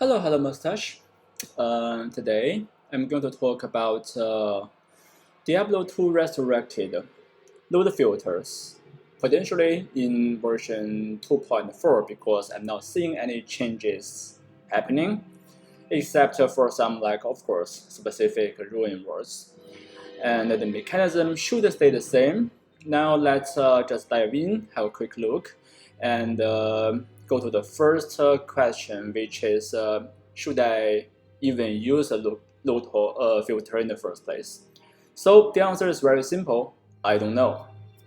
Hello, Mustache. Today I'm going to talk about Diablo 2 Resurrected load filters, potentially in version 2.4 because I'm not seeing any changes happening, except for some, like, of course, specific ruin words. And the mechanism should stay the same. Now let's just dive in, have a quick look, and go to the first question, which is should I even use a load filter in the first place? So the answer is very simple. I don't know.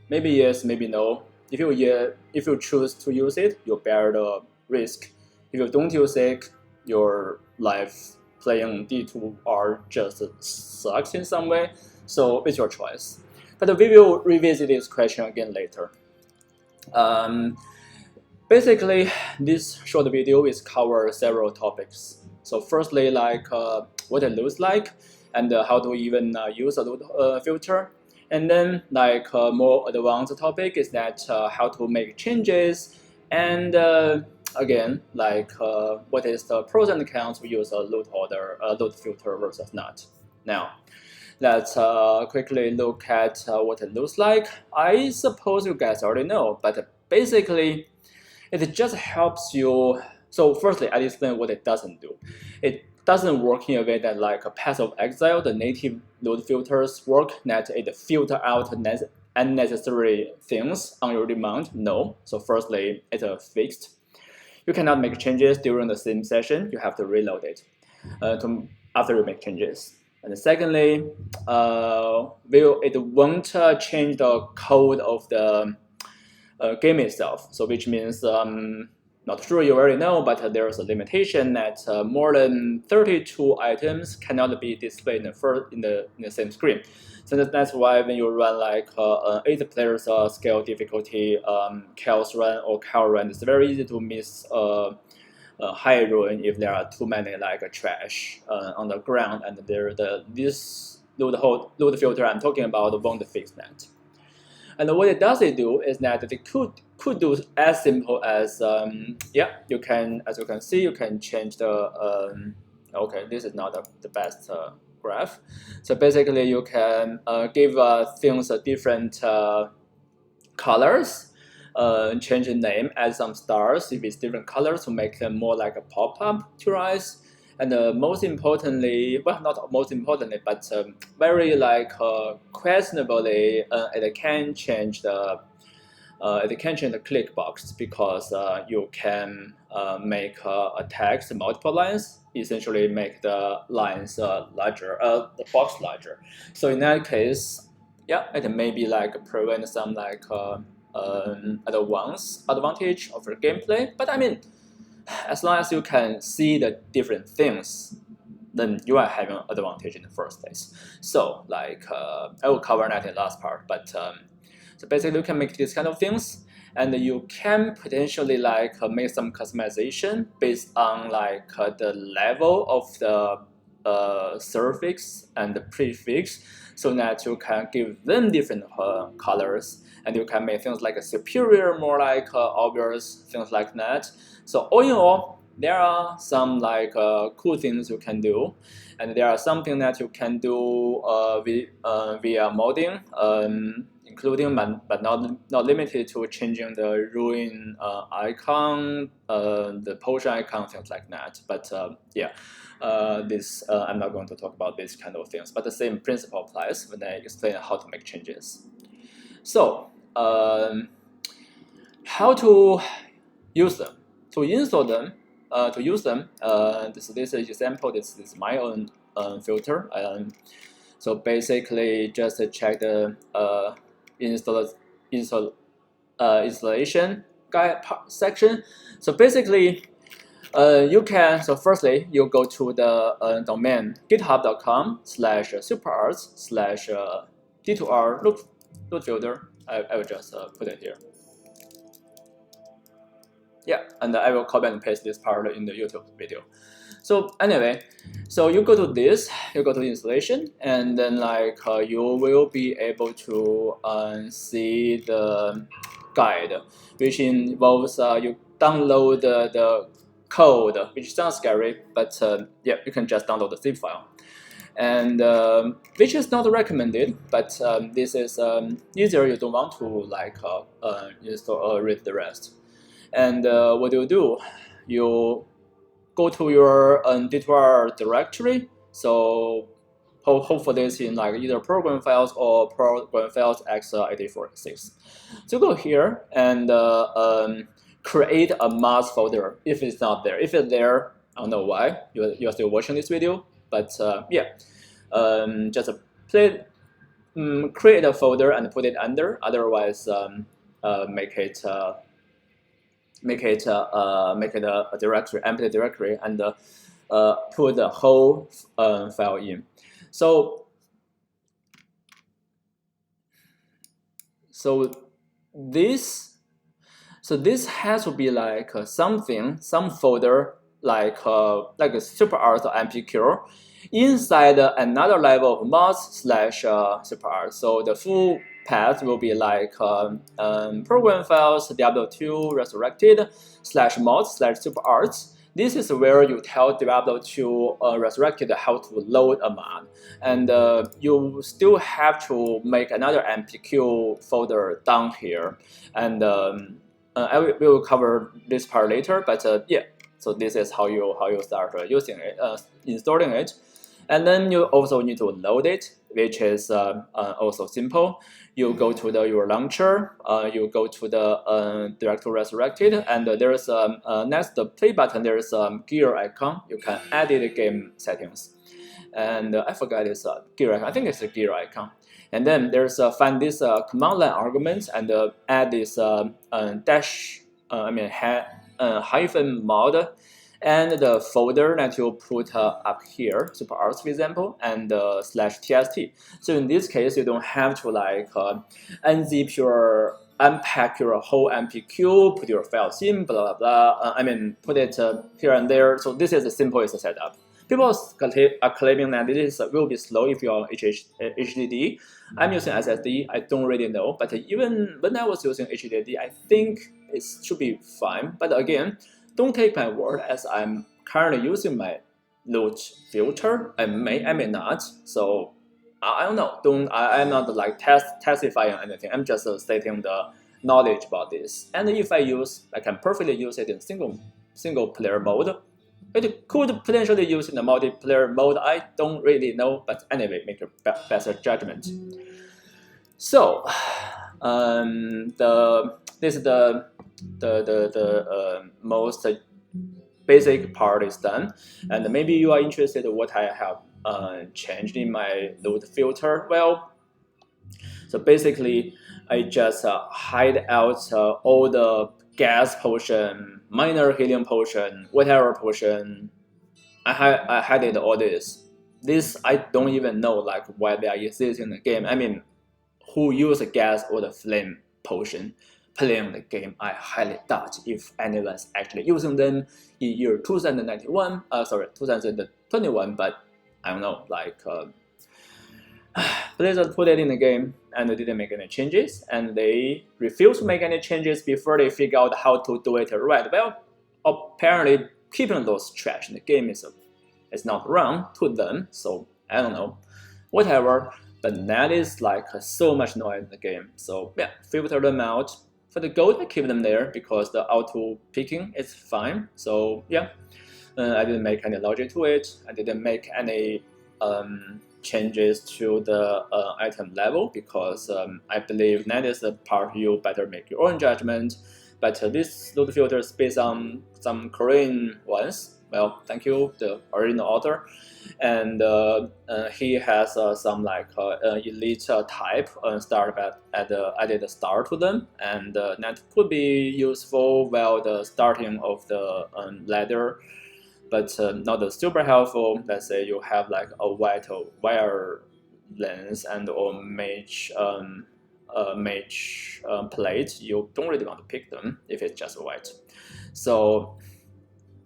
Maybe yes, maybe no. If you choose to use it, you bear the risk. If you don't use it, your life playing D2R just sucks in some way. So it's your choice. But we will revisit this question again later. Basically, this short video is cover several topics. So firstly, like what it looks like, and how to even use a filter. And then like more advanced topic is that how to make changes, and again like what is the pros and cons to use a load filter versus not. Now, let's quickly look at what it looks like. I suppose you guys already know, but basically it just helps you. So firstly, I explain what it doesn't do. It doesn't work in a way that like a Path of Exile, the native load filters work, that it filter out unnecessary things on your demand. No. So firstly, it's fixed. You cannot make changes during the same session. You have to reload it after you make changes. And secondly, it won't change the code of the game itself. So which means, not sure you already know, but there's a limitation that more than 32 items cannot be displayed in the same screen. So that's why when you run like 8 players scale difficulty chaos run or cow run, it's very easy to miss high ruin if there are too many like trash on the ground, and this load filter I'm talking about won't fix that. And what it does do is that it could do as simple as you can, as you can see, you can change the okay, this is not the best graph. So basically you can give things a different colors, change the name, add some stars if it's different colors to make them more like a pop-up to your eyes. And most importantly, well, not most importantly, but very like questionably, it can change the click box, because you can make a text multiple lines, essentially make the lines larger, the box larger. So in that case, yeah, it may be like prevent some like advantage of the gameplay. But I mean, as long as you can see the different things, then you are having an advantage in the first place. So like I will cover that in the last part, but so basically you can make these kind of things, and you can potentially like make some customization based on like the level of the suffix and the prefix, so that you can give them different colors, and you can make things like a superior, more like obvious, things like that. So all in all, there are some like cool things you can do, and there are something that you can do via modding, including but not limited to changing the ruin icon, the potion icon, things like that. But yeah, this I'm not going to talk about these kind of things, but the same principle applies when I explain how to make changes. So how to use them, to install them, to use them. This example, this is my own filter. So basically, just check the installation guide section. So basically, you can. So firstly, you go to the domain github.com/superarts/D2R load filter. I will just put it here. Yeah, and I will copy and paste this part in the YouTube video. So anyway, so you go to this, you go to the installation, and then like you will be able to see the guide, which involves you download the code, which sounds scary, but yeah, you can just download the zip file. And which is not recommended, but this is easier. You don't want to like install or read the rest. And what do? You go to your D2R directory. So hopefully it's in like either program files or program files x84.6. So go here and create a mask folder if it's not there. If it's there, I don't know why you're still watching this video, but yeah, just create a folder and put it under. Otherwise, make it a directory, empty directory, and put the whole file in. So this has to be like some folder like a superart or MPQ inside another level of mods/superart. So the full path will be like program files Diablo 2 Resurrected /mods/superarts. This is where you tell Diablo 2 Resurrected how to load a mod, and you still have to make another MPQ folder down here, and we will cover this part later. But yeah, so this is how you start using it, installing it, and then you also need to load it, which is also simple. You go to your launcher, you go to the directory Resurrected, and there's next the play button, there's a gear icon. You can edit game settings, and I forgot this gear icon. I think it's a gear icon. And then there's find this command line argument and add this hyphen mod and the folder that you put up here, superarts for example, and /tst. So in this case, you don't have to like unzip your, unpack your whole MPQ, put your files in, blah blah blah. Put it here and there. So this is the simplest setup. People are claiming that this will be slow if you're HDD. I'm using SSD. I don't really know, but even when I was using HDD, I think it should be fine. But again, don't take my word, as I'm currently using my load filter. I may not. So I don't know. I'm not like testifying anything. I'm just stating the knowledge about this. And if I can perfectly use it in single player mode. It could potentially use in the multiplayer mode. I don't really know, but anyway, make a better judgment. So, this is the most basic part is done, and maybe you are interested in what I have changed in my load filter. Well, so basically, I just hide out all the gas potion, minor healing potion, whatever potion. I hide all this. This I don't even know like why they are existing in the game. Who use the gas or the flame potion playing the game? I highly doubt if anyone's actually using them in year 2021. 2021. But I don't know. Like Blizzard put it in the game and they didn't make any changes, and they refused to make any changes before they figure out how to do it right. Well, apparently keeping those trash in the game is not wrong to them, so I don't know, whatever. But that is like so much noise in the game, so yeah, filter them out. For the gold, I keep them there because the auto picking is fine. So yeah, I didn't make any logic to it. I didn't make any changes to the item level because I believe that is the part you better make your own judgment. But this load filter is based on some Korean ones. Well, thank you, the original author, and he has some like elite type start added the star to them, and that could be useful while the starting of the ladder. But not super helpful. Let's say you have like a wire lens and or mage plate. You don't really want to pick them if it's just white. So,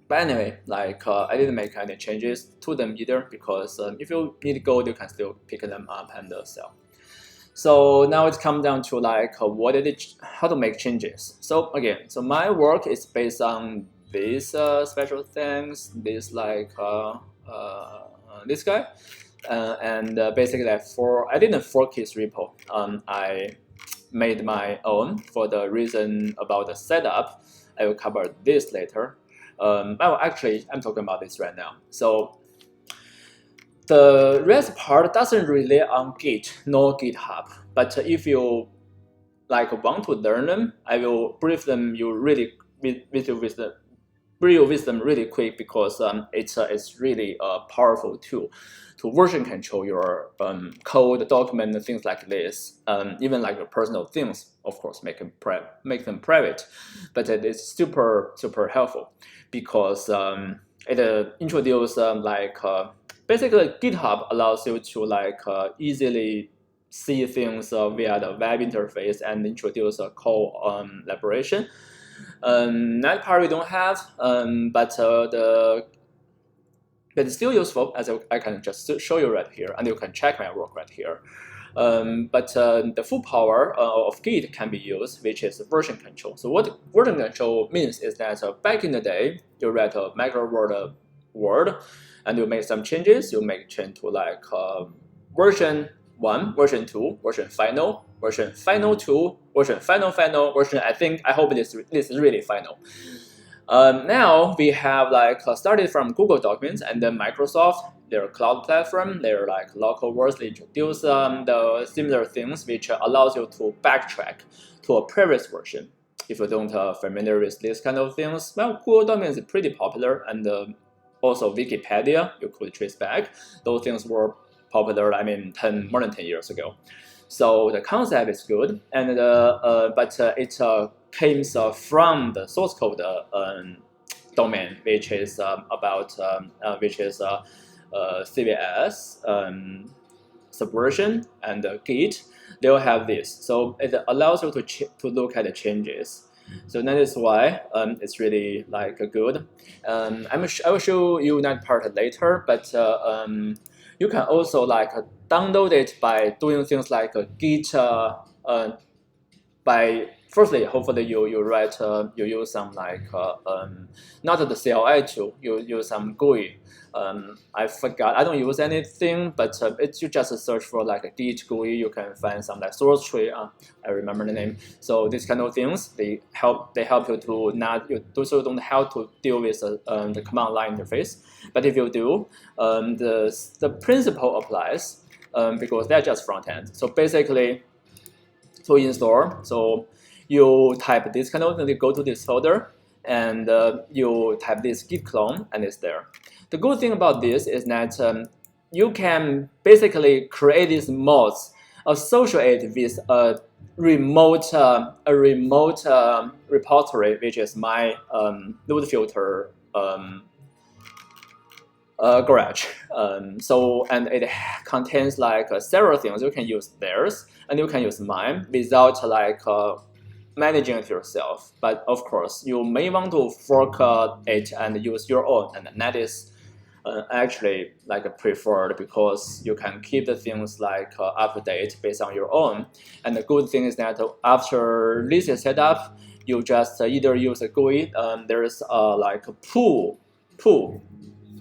but anyway, like I didn't make any changes to them either because if you need gold, you can still pick them up and sell. So now it comes down to like how to make changes. So again, so my work is based on these special things, this like this guy, and basically I didn't fork his repo. I made my own for the reason about the setup. I will cover this later. Well, actually, I'm talking about this right now. So the rest part doesn't rely on Git nor GitHub, but if you like want to learn them, I will brief you with them really quick because it's really a powerful tool to version control your code, document, and things like this. Even like your personal things, of course, make them private, but it is super helpful because it introduces basically GitHub allows you to easily see things via the web interface and introduce a collaboration. That part we don't have, but it's still useful, as I can just show you right here, and you can check my work right here. But the full power of Git can be used, which is version control. So what version control means is that back in the day, you read a macro word, and you make some changes. You make change to version 1, version 2, version final, version final 2, version final, version I hope this is really final. Now we have started from Google Documents and then Microsoft, their cloud platform, their local words, they introduce the similar things which allows you to backtrack to a previous version. If you don't familiar with these kind of things, well, Google Documents is pretty popular, and also Wikipedia, you could trace back. Those things were popular, more than 10 years ago. So the concept is good, and but it came from the source code domain, which is CVS, Subversion, and Git. They'll have this, so it allows you to look at the changes. So that is why it's really good. I will show you that part later, but you can also download it by doing things like Git. By firstly, hopefully you use some not the CLI tool. You use some GUI. I forgot. I don't use anything, but you just search for a Git GUI. You can find some source tree. I remember the name. So these kind of things they help you to don't have to deal with the command line interface. But if you do, the principle applies because they're just front end. So basically, to install, so you type this kind of thing, you go to this folder, and you type this git clone, and it's there. The good thing about this is that you can basically create these mods associated with a remote repository, which is my load filter garage. And it contains several things. You can use theirs and you can use mine without managing it yourself. But of course, you may want to fork it and use your own, and that is actually preferred because you can keep the things up to date based on your own. And the good thing is that after this is set up, you just either use a GUI. There is a pull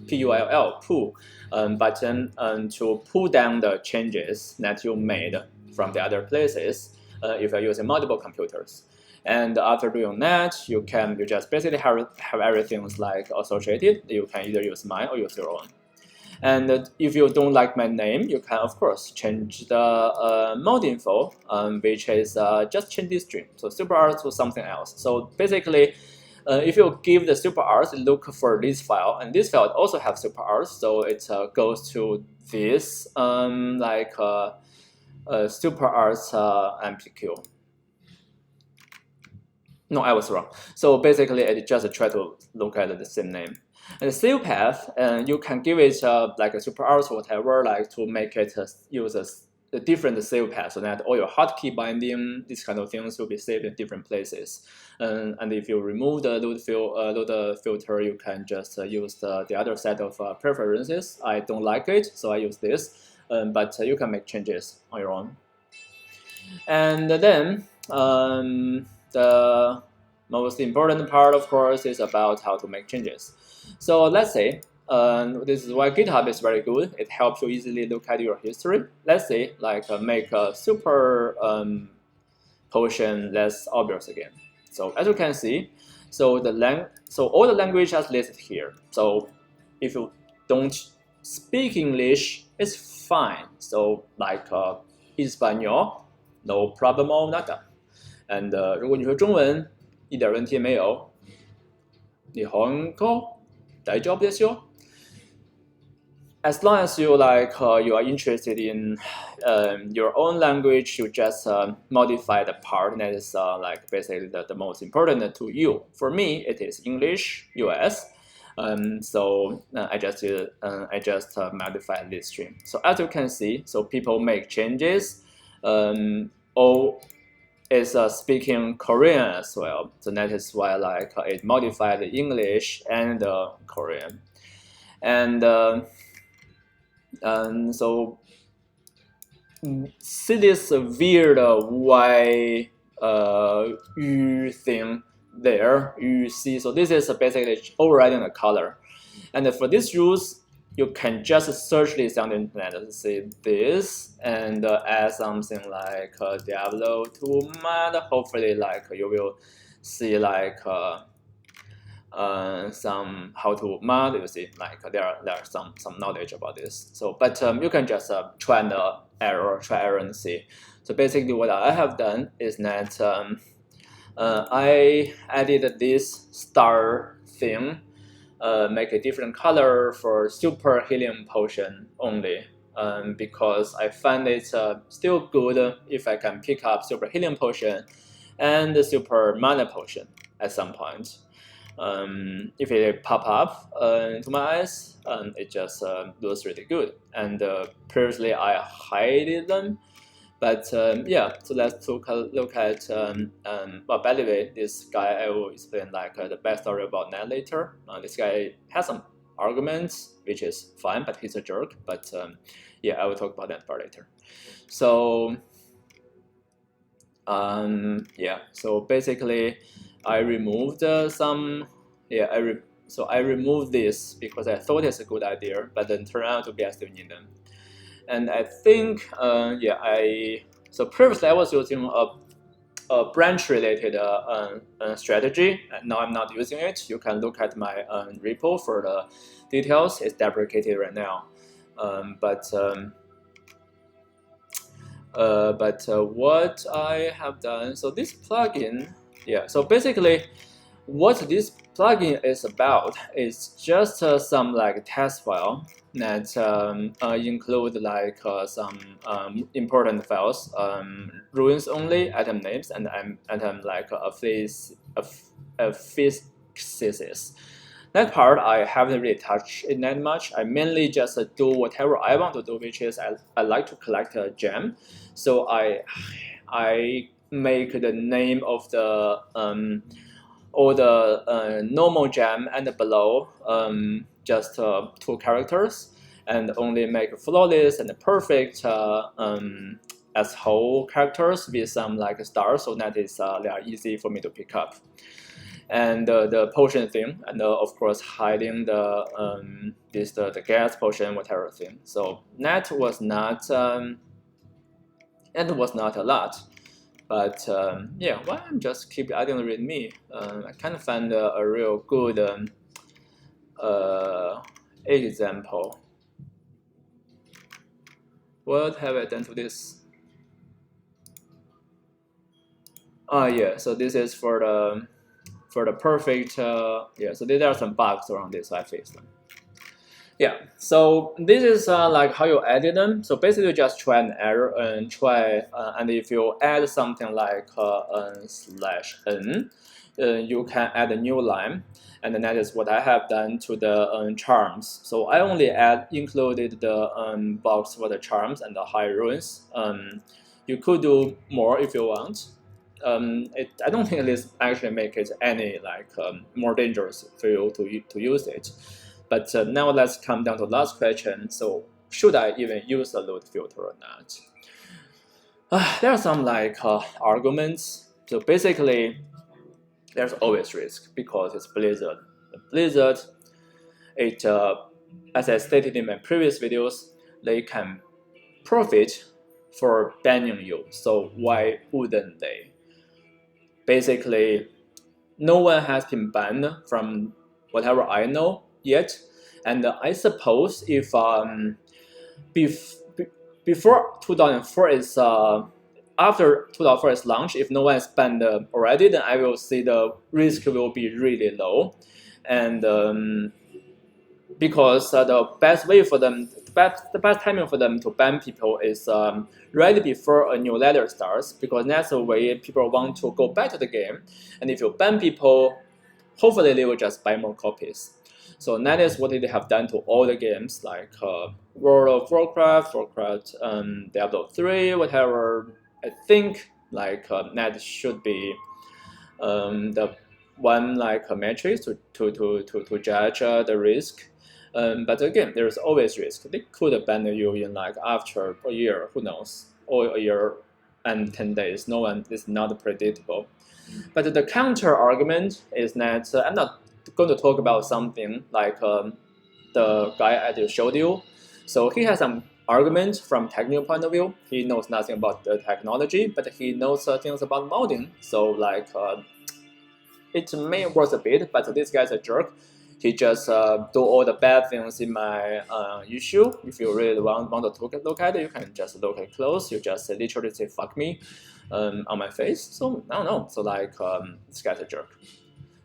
P-U-L-L, pull button to pull down the changes that you made from the other places if you're using multiple computers. And after doing that, you just basically have everything associated. You can either use mine or use your own. And if you don't like my name, you can of course change the mode info, which is just change this string. So superRs to something else. So basically, if you give the superRs, look for this file, and this file also have superRs, so it goes to this superRs MPQ. No, I was wrong. So basically, it just try to look at the same name. And the save path, you can give it a superRs or whatever, to make it use a different save path, so that all your hotkey binding, these kind of things will be saved in different places. And if you remove the load filter, you can just use the other set of preferences. I don't like it, so I use this. But you can make changes on your own. And then my most important part, of course, is about how to make changes. So let's say this is why GitHub is very good. It helps you easily look at your history. Let's say like make a super potion less obvious again. So as you can see, so all the language is listed here. So if you don't speak English, it's fine. So like Espanol, no problemo nada. And 如果你说中文，一点问题没有。日本語大丈夫ですよ。As long as you you are interested in your own language, you just modify the part that is basically the most important to you. For me, it is English, US. So I just modify this string. So as you can see, so people make changes. All is speaking Korean as well. So that is why it modified the English and Korean. And so see this weird Y thing there, you see. So this is basically overriding the color. And for these rules, you can just search this on the internet and see this and add something like Diablo 2 mod. Hopefully, you will see some how to mod. You see, there are some knowledge about this. So, but you can just try error and see. So basically, what I have done is that I added this star thing. Make a different color for super helium potion only, because I find it's still good if I can pick up super helium potion and the super mana potion at some point. If it pop up to my eyes, it just looks really good. And previously I hid them. But yeah, so let's look at, well, by the way, this guy, I will explain the backstory about that later. This guy has some arguments, which is fine, but he's a jerk. But yeah, I will talk about that part later. So yeah, so basically I removed some, yeah, I removed this because I thought it's a good idea, but then turned out to be I still need them. And I think, yeah, so previously I was using a branch-related strategy, and now I'm not using it. You can look at my repo for the details. It's deprecated right now. But what I have done, so this plugin, yeah, so basically what this plugin is about is just some test file that include some important files, ruins only, item names, and item affixes. That part I haven't really touched it that much. I mainly just do whatever I want to do, which is I like to collect a gem. So I make the name of the or the normal gem and below just 2 characters, and only make flawless and perfect as whole characters with some stars, so that is they are easy for me to pick up. And the potion thing, and of course hiding the the gas potion whatever thing. So that was not a lot. But yeah, why I'm just keep adding the readme. I can't find a real good example. What have I done to this? Yeah, so this is for the perfect. Yeah, so there are some bugs around this, so I fixed them. Yeah, so this is how you edit them. So basically, you just try an error and try, and if you add something like /n, you can add a new line, and then that is what I have done to the charms. So I only included the box for the charms and the high ruins. You could do more if you want. I don't think this actually make it any more dangerous for you to use it. But now let's come down to the last question. So should I even use a load filter or not? There are some arguments. So basically, there's always risk because it's Blizzard. Blizzard, as I stated in my previous videos, they can profit for banning you. So why wouldn't they? Basically, no one has been banned from whatever I know yet, and I suppose if before 2004 is after 2004 is launched, if no one is banned already, then I will see the risk will be really low, and because the best way for them, the best timing for them to ban people is right before a new letter starts, because that's the way people want to go back to the game. And if you ban people, hopefully they will just buy more copies. So that is what they have done to all the games, like World of Warcraft, Diablo 3, whatever. I think like that should be the one like metric to judge the risk. But again, there's always risk. They could ban you in like after a year, who knows, or a year and 10 days. No one is not predictable. But the counter argument is that I'm not going to talk about something like the guy I just showed you. So he has some argument from technical point of view. He knows nothing about the technology, but he knows things about modding. So like it may work a bit, but this guy's a jerk. He just do all the bad things in my issue. If you really want to look at it, you can just look at close. You just literally say "fuck me" on my face. So I don't know. So like this guy's a jerk.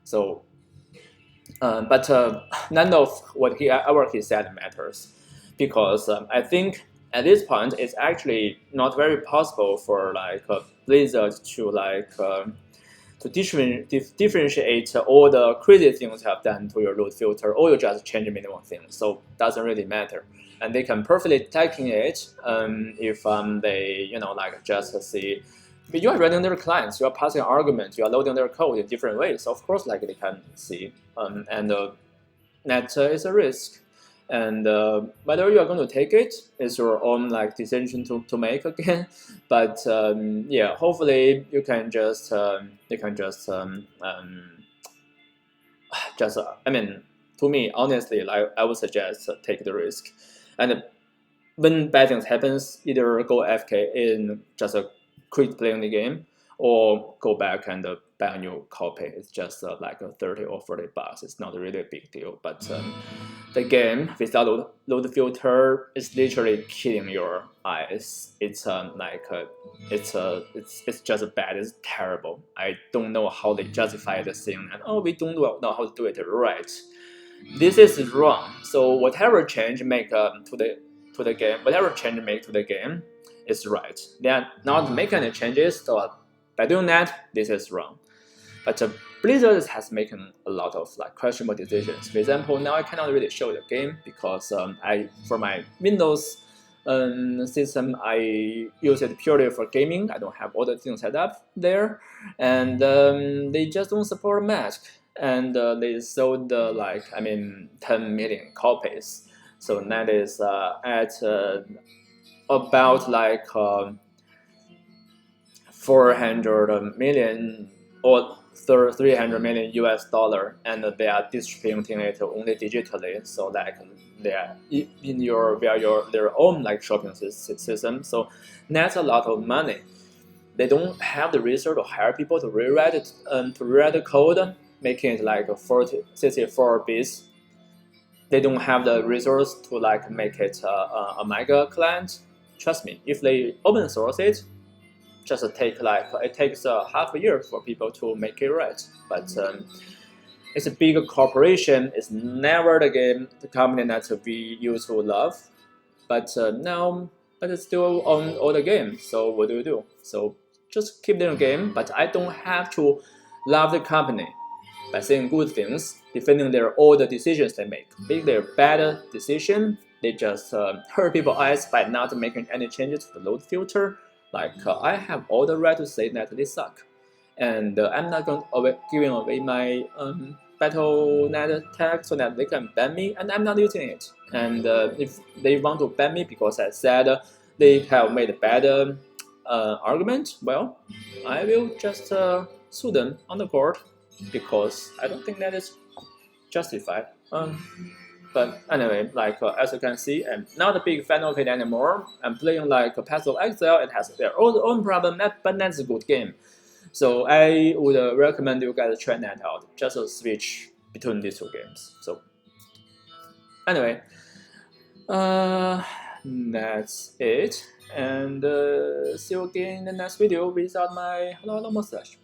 So, but none of what he said matters, because I think at this point it's actually not very possible for like Blizzard to like. To differentiate all the crazy things you have done to your load filter, or you just change minimum things. So it doesn't really matter, and they can perfectly detect it if they like just see. But you are running their clients, you are passing arguments, you are loading their code in different ways. So of course, like they can see, and that is a risk. And whether you are going to take it is your own like decision to make again. But yeah, hopefully you can just I mean, to me honestly, like I would suggest take the risk. And when bad things happens, either go FK in just quit playing the game, or go back and buy a new copy. It's just like a 30 or 40 bucks. It's not really a big deal. But the game without load filter is literally killing your eyes. It's it's just bad. It's terrible. I don't know how they justify the thing. And we don't know how to do it right. This is wrong. So whatever change make to the game, whatever change make to the game is right. They are not making any changes. So by doing that, this is wrong. But Blizzard has making a lot of like questionable decisions. For example, now I cannot really show the game because for my Windows system, I use it purely for gaming. I don't have all the things set up there, and they just don't support Mac. And they sold 10 million copies. So that is at about like 400 million or 300 million US dollar, and they are distributing it only digitally, so like they are in their own like shopping system. So that's a lot of money. They don't have the resource to hire people to rewrite it, to rewrite the code, making it like 64 bits. They don't have the resource to like make it a mega client. Trust me, if they open source it, just it takes half a year for people to make it right. But it's a big corporation. It's never the company that we used to love. But now, but it's still on all the games. So what do you do? So just keep doing the game. But I don't have to love the company by saying good things, defending all the decisions they make. If they're bad decision, they just hurt people's eyes by not making any changes to the load filter. Like I have all the right to say that they suck, and I'm not giving away my Battle.net tag so that they can ban me, and I'm not using it. And if they want to ban me because I said they have made a bad argument, well, I will just sue them on the court. because I don't think that is justified. But anyway, like as you can see, I'm not a big fan of it anymore. I'm playing like Path of Exile. It has their own problem, but that's a good game. So I would recommend you guys try that out. Just a switch between these two games. So anyway, that's it. And see you again in the next video without my hello mustache.